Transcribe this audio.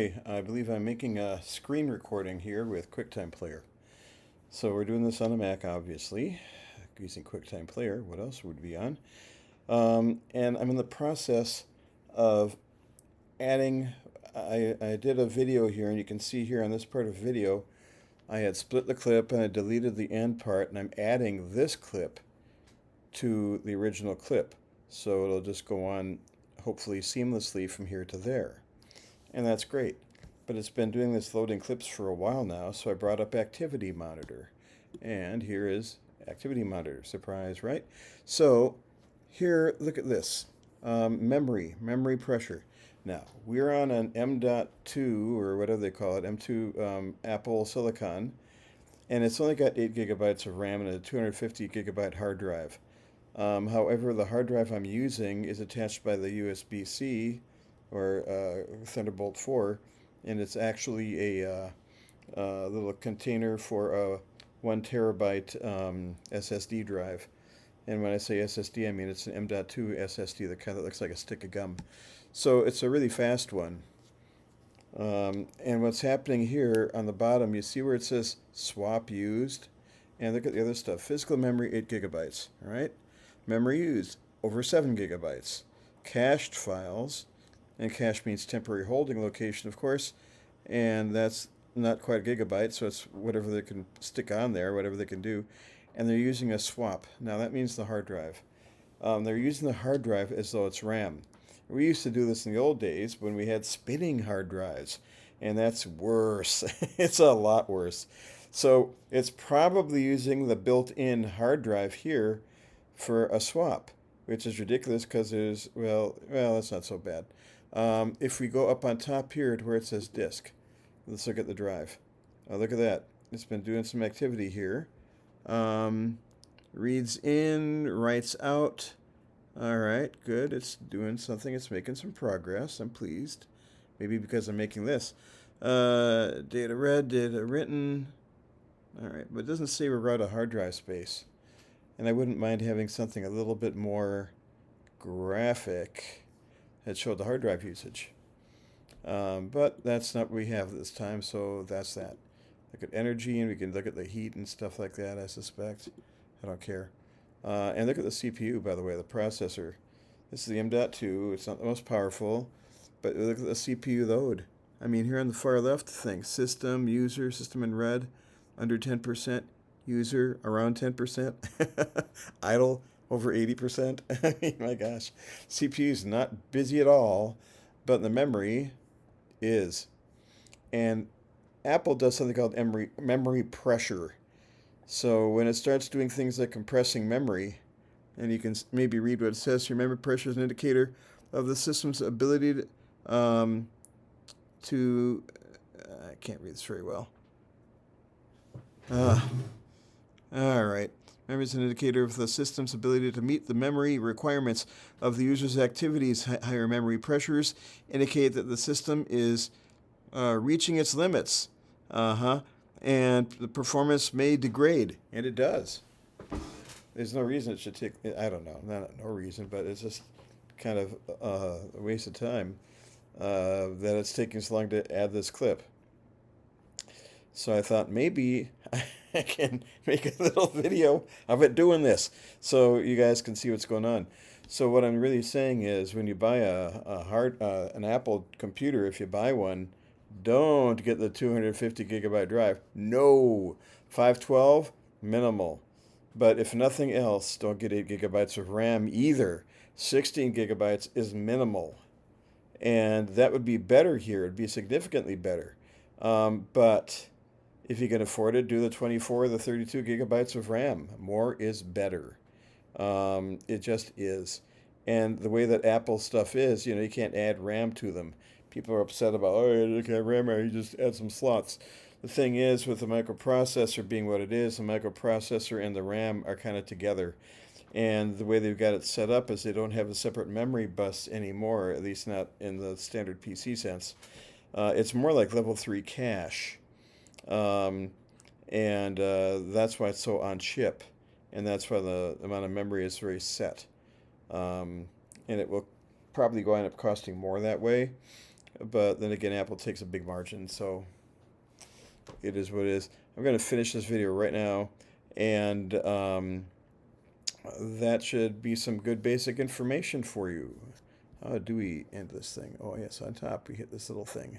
I believe I'm making a screen recording here with QuickTime Player. So we're doing this on a Mac, obviously, using QuickTime Player. What else would be on? And I'm in the process of adding. I did a video here, and you can see here on this part of the video, I had split the clip and I deleted the end part, and I'm adding this clip to the original clip. So it'll just go on, hopefully seamlessly from here to there. And that's great. But it's been doing this loading clips for a while now, so I brought up Activity Monitor. And here is Activity Monitor. Surprise, right? So here, look at this. Memory pressure. Now, we're on an M.2, or whatever they call it, M2 Apple Silicon, and it's only got 8 gigabytes of RAM and a 250 gigabyte hard drive. However, the hard drive I'm using is attached by the USB-C or Thunderbolt 4, and it's actually a little container for a 1 terabyte SSD drive. And when I say SSD, I mean it's an M.2 SSD that kind of looks like a stick of gum. So it's a really fast one. And what's happening here on the bottom, you see where it says swap used? And look at the other stuff. Physical memory, 8 gigabytes. All right? Memory used, over 7 gigabytes. Cached files, and cache means temporary holding location, of course, and that's not quite a gigabyte, so it's whatever they can stick on there, whatever they can do. And they're using a swap. Now that means the hard drive. They're using the hard drive as though it's RAM. We used to do this in the old days when we had spinning hard drives, and that's worse. It's a lot worse. So it's probably using the built-in hard drive here for a swap, which is ridiculous because there's, well, that's not so bad. If we go up on top here to where it says disk, let's look at the drive. Look at that. It's been doing some activity here. Reads in, writes out. All right, good. It's doing something. It's making some progress. I'm pleased. Maybe because I'm making this. Data read, data written. All right, but it doesn't say we're out of hard drive space. And I wouldn't mind having something a little bit more graphic that showed the hard drive usage. But that's not what we have this time, so that's that. Look at energy, and we can look at the heat and stuff like that, I suspect. I don't care. And look at the CPU, by the way, the processor. This is the M.2. It's not the most powerful, but look at the CPU load. I mean, here on the far left, thing, system, user, system in red, under 10%, user, around 10%, idle, over 80%. I mean, my gosh. CPU is not busy at all, but the memory is. And Apple does something called memory pressure. So when it starts doing things like compressing memory, and you can maybe read what it says here, memory pressure is an indicator of the system's ability to I can't read this very well. All right. Memory is an indicator of the system's ability to meet the memory requirements of the user's activities. Higher memory pressures indicate that the system is reaching its limits. And the performance may degrade, and it does. There's no reason it should take, I don't know, not no reason, but it's just kind of a waste of time that it's taking so long to add this clip. So I thought maybe I can make a little video of it doing this so you guys can see what's going on. So what I'm really saying is when you buy an Apple computer, if you buy one, don't get the 250 gigabyte drive. No. 512, minimal. But if nothing else, don't get 8 gigabytes of RAM either. 16 gigabytes is minimal. And that would be better here. It'd be significantly better. But if you can afford it, do the 24 or the 32 gigabytes of RAM. More is better. It just is. And the way that Apple stuff is, you can't add RAM to them. People are upset about, oh, you can't have RAM, or you just add some slots. The thing is, with the microprocessor being what it is, the microprocessor and the RAM are kind of together. And the way they've got it set up is they don't have a separate memory bus anymore, at least not in the standard PC sense. It's more like level 3 cache. And that's why it's so on chip. And that's why the amount of memory is very set. And it will probably go end up costing more that way. but then again, Apple takes a big margin, so it is what it is. I'm going to finish this video right now, and that should be some good basic information for you. How do we end this thing? Oh, yes, on top we hit this little thing.